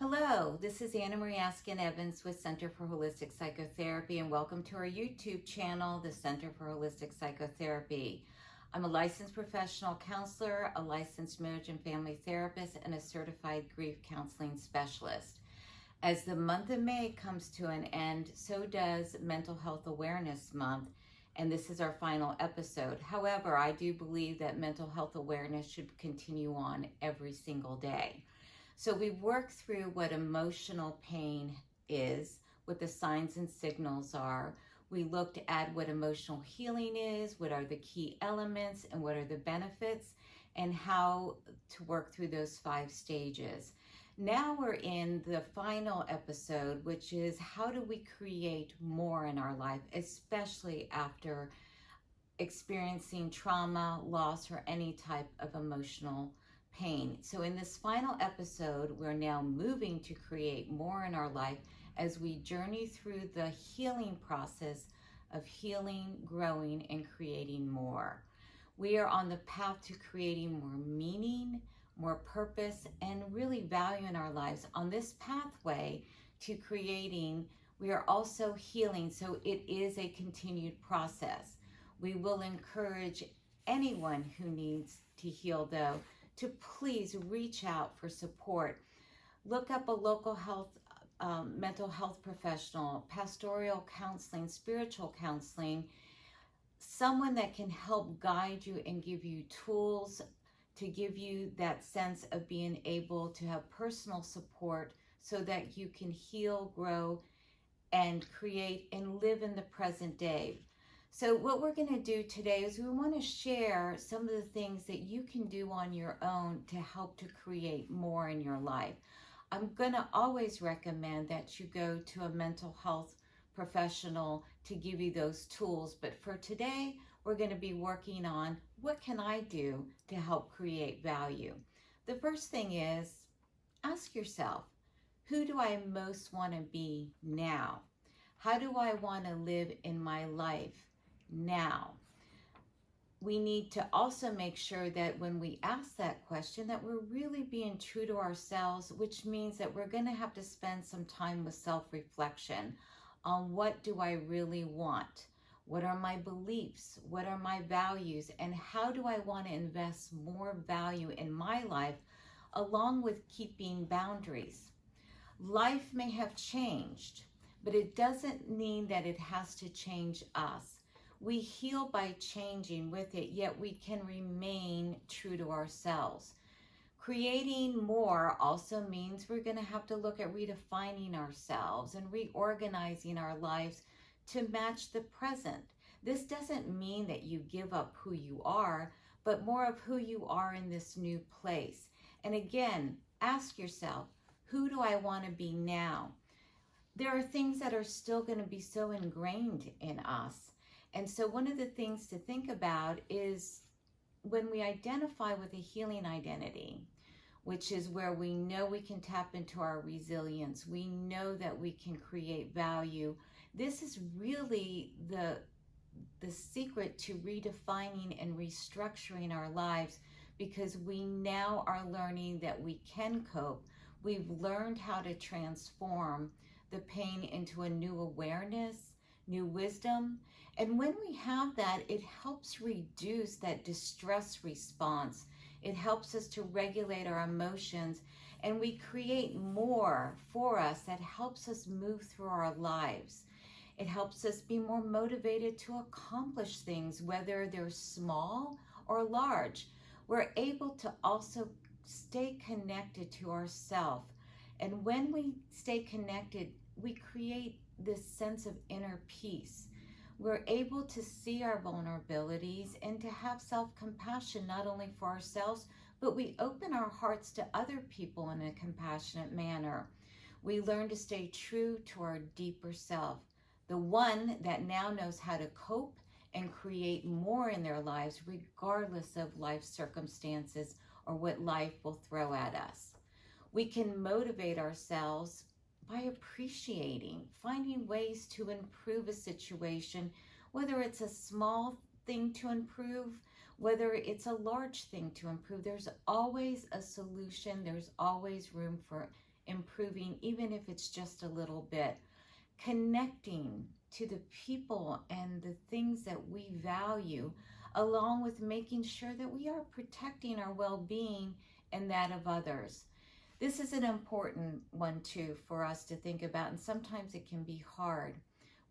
Hello, this is Anna Marie Askin Evans with Center for Holistic Psychotherapy, and welcome to our YouTube channel, the Center for Holistic Psychotherapy. I'm a licensed professional counselor, a licensed marriage and family therapist, and a certified grief counseling specialist. As the month of May comes to an end, so does Mental Health Awareness Month, and this is our final episode. However, I do believe that mental health awareness should continue on every single day. So we've worked through what emotional pain is, what the signs and signals are. We looked at what emotional healing is, what are the key elements, and what are the benefits, and how to work through those 5 stages. Now we're in the final episode, which is how do we create more in our life, especially after experiencing trauma, loss, or any type of emotional pain. So in this final episode, we're now moving to create more in our life as we journey through the healing process of healing, growing, and creating more. We are on the path to creating more meaning, more purpose, and really value in our lives. On this pathway to creating, we are also healing, so it is a continued process. We will encourage anyone who needs to heal, though, to please reach out for support. Look up a local mental health professional, pastoral counseling, spiritual counseling, someone that can help guide you and give you tools to give you that sense of being able to have personal support so that you can heal, grow, and create and live in the present day. So what we're going to do today is we want to share some of the things that you can do on your own to help to create more in your life. I'm going to always recommend that you go to a mental health professional to give you those tools. But for today, we're going to be working on what can I do to help create value. The first thing is ask yourself, who do I most want to be now? How do I want to live in my life now? We need to also make sure that when we ask that question that we're really being true to ourselves, which means that we're going to have to spend some time with self-reflection on what do I really want? What are my beliefs? What are my values? And how do I want to invest more value in my life along with keeping boundaries? Life may have changed, but it doesn't mean that it has to change us. We heal by changing with it, yet we can remain true to ourselves. Creating more also means we're going to have to look at redefining ourselves and reorganizing our lives to match the present. This doesn't mean that you give up who you are, but more of who you are in this new place. And again, ask yourself, who do I want to be now? There are things that are still going to be so ingrained in us. And so one of the things to think about is when we identify with a healing identity, which is where we know we can tap into our resilience, we know that we can create value. This is really the secret to redefining and restructuring our lives, because we now are learning that we can cope. We've learned how to transform the pain into a new awareness, new wisdom. And when we have that, it helps reduce that distress response. It helps us to regulate our emotions, and we create more for us that helps us move through our lives. It helps us be more motivated to accomplish things, whether they're small or large. We're able to also stay connected to ourselves. And when we stay connected, we create this sense of inner peace. We're able to see our vulnerabilities and to have self-compassion, not only for ourselves, but we open our hearts to other people in a compassionate manner. We learn to stay true to our deeper self, the one that now knows how to cope and create more in their lives, regardless of life circumstances or what life will throw at us. We can motivate ourselves by appreciating, finding ways to improve a situation, whether it's a small thing to improve, whether it's a large thing to improve. There's always a solution. There's always room for improving, even if it's just a little bit. Connecting to the people and the things that we value, along with making sure that we are protecting our well-being and that of others. This is an important one too for us to think about, and sometimes it can be hard.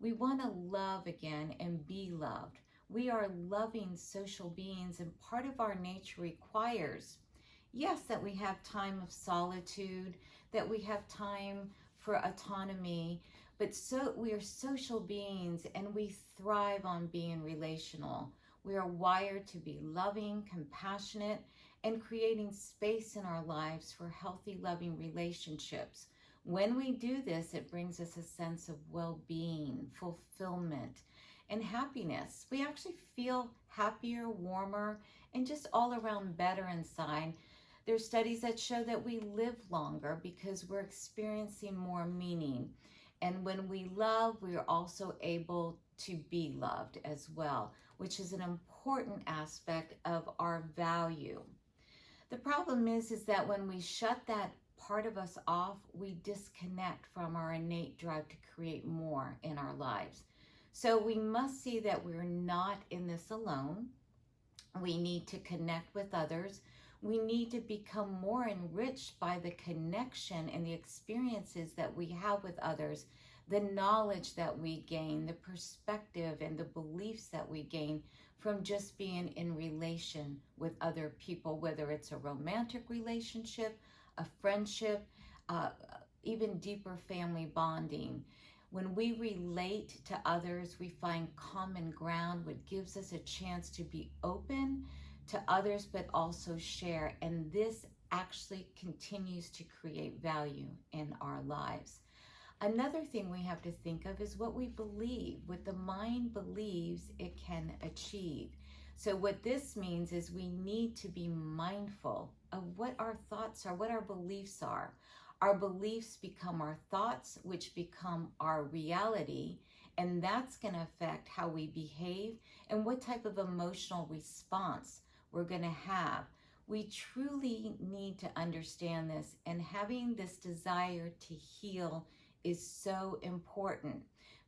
We want to love again and be loved. We are loving social beings, and part of our nature requires, yes, that we have time of solitude, that we have time for autonomy, but we are social beings and we thrive on being relational. We are wired to be loving, compassionate, and creating space in our lives for healthy, loving relationships. When we do this, it brings us a sense of well-being, fulfillment, and happiness. We actually feel happier, warmer, and just all around better inside. There's studies that show that we live longer because we're experiencing more meaning. And when we love, we are also able to be loved as well, which is an important aspect of our value. The problem is that when we shut that part of us off, we disconnect from our innate drive to create more in our lives. So we must see that we're not in this alone. We need to connect with others. We need to become more enriched by the connection and the experiences that we have with others, the knowledge that we gain, the perspective and the beliefs that we gain from just being in relation with other people, whether it's a romantic relationship, a friendship, even deeper family bonding. When we relate to others, we find common ground, which gives us a chance to be open to others, but also share. And this actually continues to create value in our lives. Another thing we have to think of is what we believe. What the mind believes, it can achieve. So what this means is we need to be mindful of what our thoughts are, what our beliefs are. Our beliefs become our thoughts, which become our reality, and that's going to affect how we behave and what type of emotional response we're going to have. We truly need to understand this, and having this desire to heal is so important,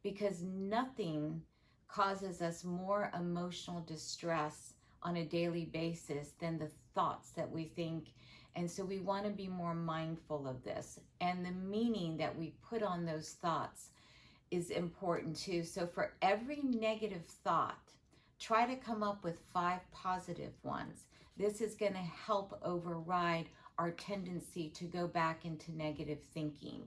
because nothing causes us more emotional distress on a daily basis than the thoughts that we think. And so we want to be more mindful of this, and the meaning that we put on those thoughts is important too. So for every negative thought, try to come up with 5 positive ones. This is going to help override our tendency to go back into negative thinking.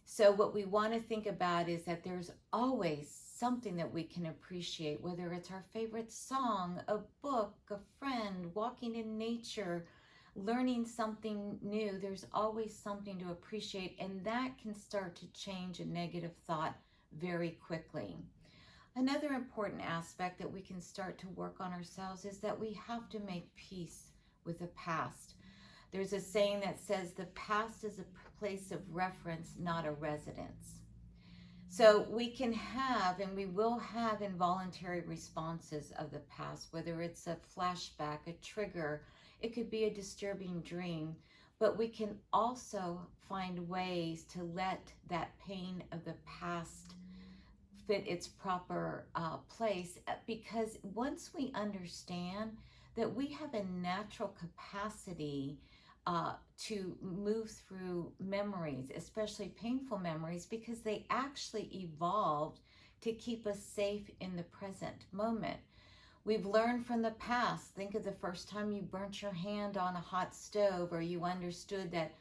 So what we want to think about is that there's always something that we can appreciate, whether it's our favorite song, a book, a friend, walking in nature, learning something new. There's always something to appreciate, and that can start to change a negative thought very quickly. Another important aspect that we can start to work on ourselves is that we have to make peace with the past. There's a saying that says the past is a place of reference, not a residence. So we can have, and we will have, involuntary responses of the past, whether it's a flashback, a trigger, it could be a disturbing dream, but we can also find ways to let that pain of the past fit its proper place, because once we understand that we have a natural capacity to move through memories, especially painful memories, because they actually evolved to keep us safe in the present moment. We've learned from the past. Think of the first time you burnt your hand on a hot stove, or you understood that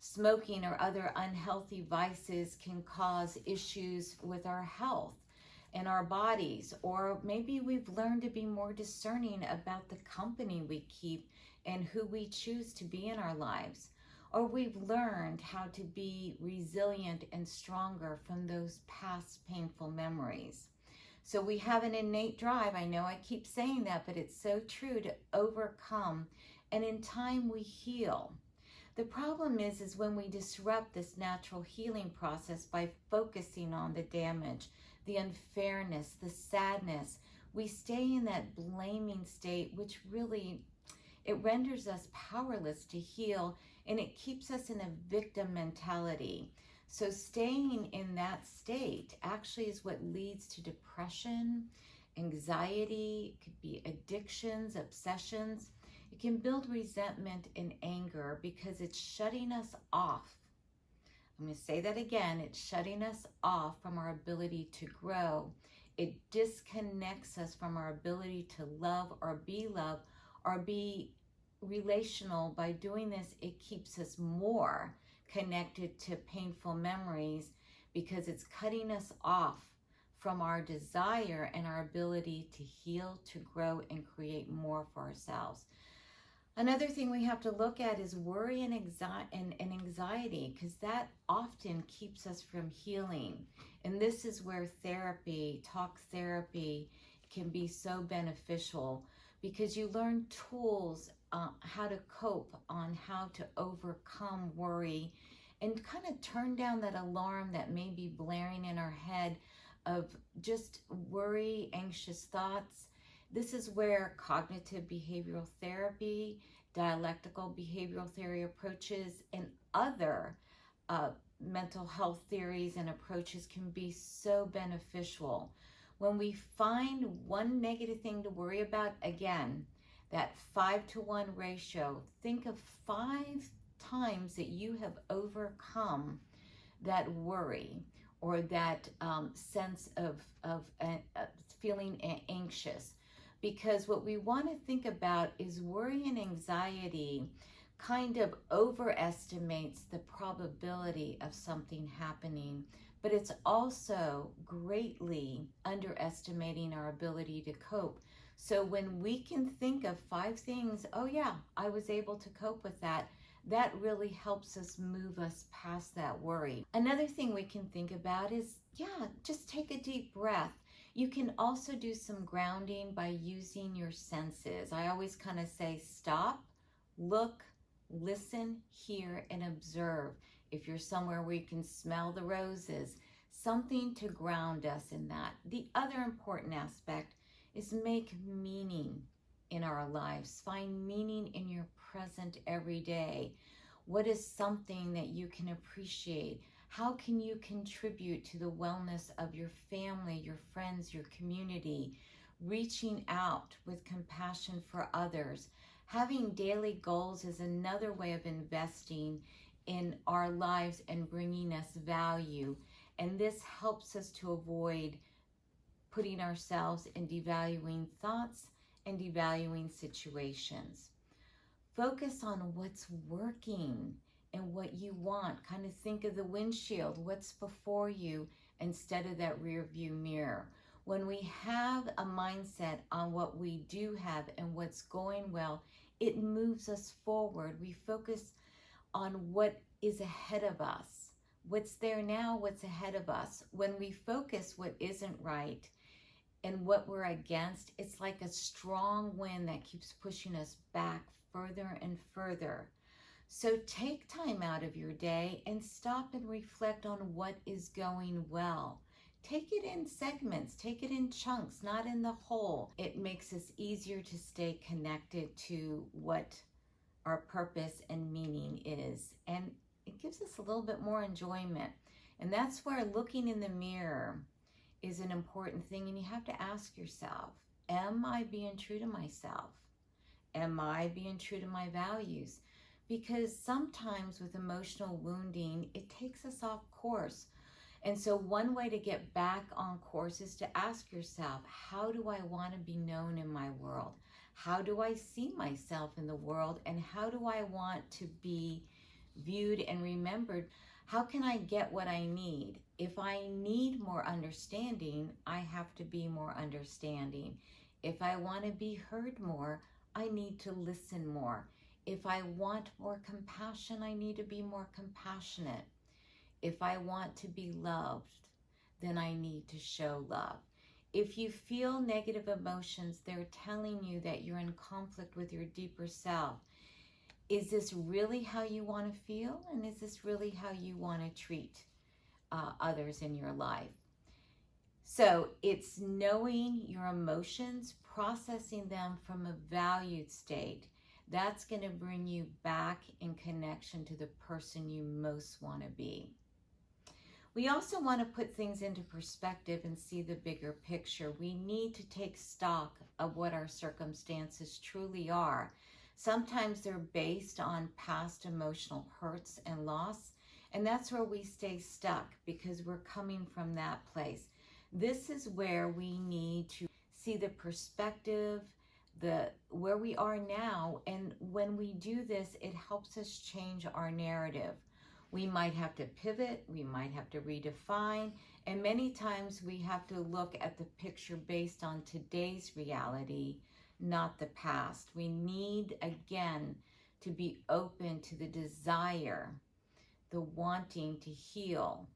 smoking or other unhealthy vices can cause issues with our health and our bodies. Or maybe we've learned to be more discerning about the company we keep and who we choose to be in our lives. Or we've learned how to be resilient and stronger from those past painful memories. So we have an innate drive, I know I keep saying that, but it's so true, to overcome, and in time we heal. The problem is when we disrupt this natural healing process by focusing on the damage, the unfairness, the sadness, we stay in that blaming state, which really, it renders us powerless to heal and it keeps us in a victim mentality. So staying in that state actually is what leads to depression, anxiety, it could be addictions, obsessions. It can build resentment and anger because it's shutting us off. I'm going to say that again. It's shutting us off from our ability to grow. It disconnects us from our ability to love or be relational. By doing this, it keeps us more connected to painful memories because it's cutting us off from our desire and our ability to heal, to grow, and create more for ourselves. Another thing we have to look at is worry and anxiety, because that often keeps us from healing. And this is where therapy, talk therapy, can be so beneficial, because you learn tools, how to cope, on how to overcome worry and kind of turn down that alarm that may be blaring in our head of just worry, anxious thoughts. This is where cognitive behavioral therapy, dialectical behavioral theory approaches, and other mental health theories and approaches can be so beneficial. When we find one negative thing to worry about, again, that 5-to-1 ratio, think of 5 times that you have overcome that worry or that sense of feeling anxious. Because what we want to think about is worry and anxiety kind of overestimates the probability of something happening, but it's also greatly underestimating our ability to cope. So when we can think of 5 things, oh yeah, I was able to cope with that, that really helps us move us past that worry. Another thing we can think about is, just take a deep breath. You can also do some grounding by using your senses. I always kind of say stop, look, listen, hear, and observe. If you're somewhere where you can smell the roses, something to ground us in that. The other important aspect is make meaning in our lives. Find meaning in your present every day. What is something that you can appreciate? How can you contribute to the wellness of your family, your friends, your community? Reaching out with compassion for others. Having daily goals is another way of investing in our lives and bringing us value. And this helps us to avoid putting ourselves in devaluing thoughts and devaluing situations. Focus on what's working and what you want. Kind of think of the windshield, what's before you, instead of that rear view mirror. When we have a mindset on what we do have and what's going well, it moves us forward. We focus on what is ahead of us. What's there now, what's ahead of us. When we focus what isn't right and what we're against, it's like a strong wind that keeps pushing us back further and further. So take time out of your day and stop and reflect on what is going well. Take it in segments, take it in chunks, not in the whole. It makes us easier to stay connected to what our purpose and meaning is. And it gives us a little bit more enjoyment. And that's where looking in the mirror is an important thing. And you have to ask yourself, am I being true to myself? Am I being true to my values? Because sometimes with emotional wounding, it takes us off course. And so one way to get back on course is to ask yourself, how do I want to be known in my world? How do I see myself in the world? And how do I want to be viewed and remembered? How can I get what I need? If I need more understanding, I have to be more understanding. If I want to be heard more, I need to listen more. If I want more compassion, I need to be more compassionate. If I want to be loved, then I need to show love. If you feel negative emotions, they're telling you that you're in conflict with your deeper self. Is this really how you want to feel? And is this really how you want to treat others in your life? So it's knowing your emotions, processing them from a valued state. That's going to bring you back in connection to the person you most want to be. We also want to put things into perspective and see the bigger picture. We need to take stock of what our circumstances truly are. Sometimes they're based on past emotional hurts and loss, and that's where we stay stuck because we're coming from that place. This is where we need to see the perspective, where we are now, and when we do this, it helps us change our narrative. We might have to pivot, we might have to redefine, and many times we have to look at the picture based on today's reality, not the past. We need, again, to be open to the desire, the wanting to heal.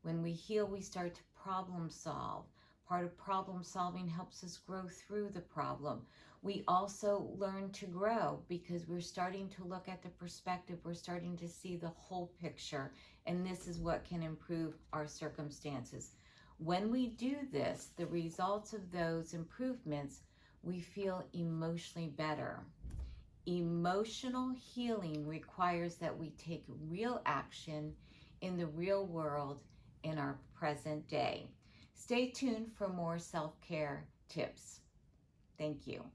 When we heal, we start to problem solve. Part of problem solving helps us grow through the problem. We also learn to grow because we're starting to look at the perspective. We're starting to see the whole picture, and this is what can improve our circumstances. When we do this, the results of those improvements, we feel emotionally better. Emotional healing requires that we take real action in the real world in our present day. Stay tuned for more self-care tips. Thank you.